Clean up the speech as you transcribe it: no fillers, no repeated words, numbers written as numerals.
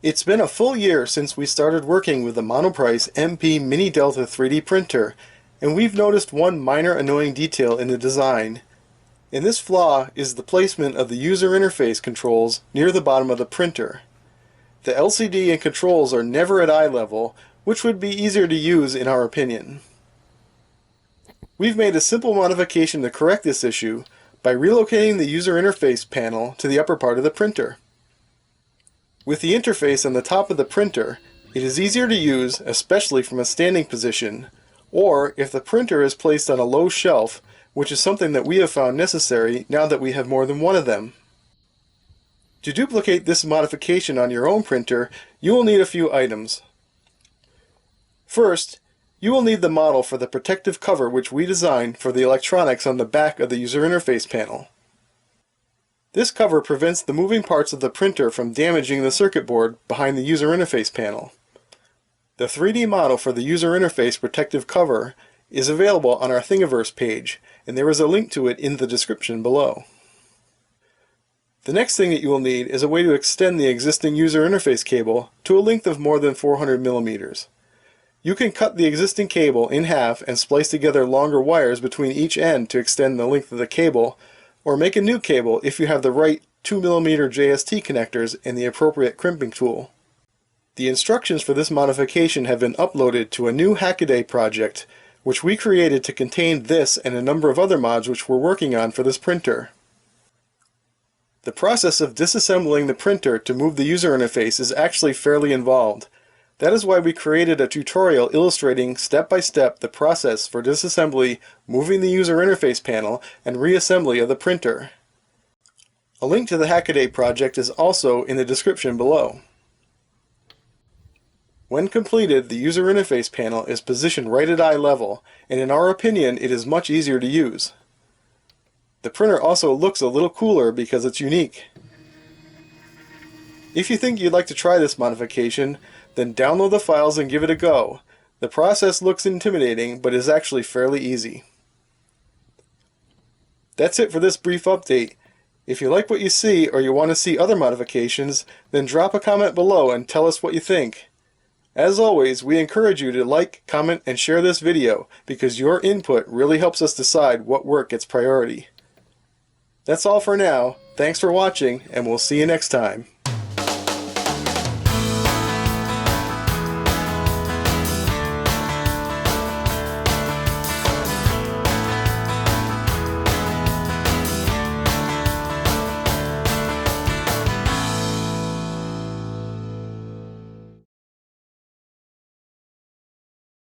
It's been a full year since we started working with the Monoprice MP Mini Delta 3D printer, and we've noticed one minor annoying detail in the design. And this flaw is the placement of the user interface controls near the bottom of the printer. The LCD and controls are never at eye level, which would be easier to use in our opinion. We've made a simple modification to correct this issue by relocating the user interface panel to the upper part of the printer. With the interface on the top of the printer, it is easier to use, especially from a standing position, or if the printer is placed on a low shelf, which is something that we have found necessary now that we have more than one of them. To duplicate this modification on your own printer, you will need a few items. First, you will need the model for the protective cover which we designed for the electronics on the back of the user interface panel. This cover prevents the moving parts of the printer from damaging the circuit board behind the user interface panel. The 3D model for the user interface protective cover is available on our Thingiverse page, and there is a link to it in the description below. The next thing that you will need is a way to extend the existing user interface cable to a length of more than 400 millimeters. You can cut the existing cable in half and splice together longer wires between each end to extend the length of the cable, or make a new cable if you have the right 2mm JST connectors and the appropriate crimping tool. The instructions for this modification have been uploaded to a new Hackaday project, which we created to contain this and a number of other mods which we're working on for this printer. The process of disassembling the printer to move the user interface is actually fairly involved. That is why we created a tutorial illustrating step by step the process for disassembly, moving the user interface panel, and reassembly of the printer. A link to the Hackaday project is also in the description below. When completed, the user interface panel is positioned right at eye level, and in our opinion it is much easier to use. The printer also looks a little cooler because it's unique. If you think you'd like to try this modification, then download the files and give it a go. The process looks intimidating, but is actually fairly easy. That's it for this brief update. If you like what you see or you want to see other modifications, then drop a comment below and tell us what you think. As always, we encourage you to like, comment, and share this video because your input really helps us decide what work gets priority. That's all for now. Thanks for watching, and we'll see you next time.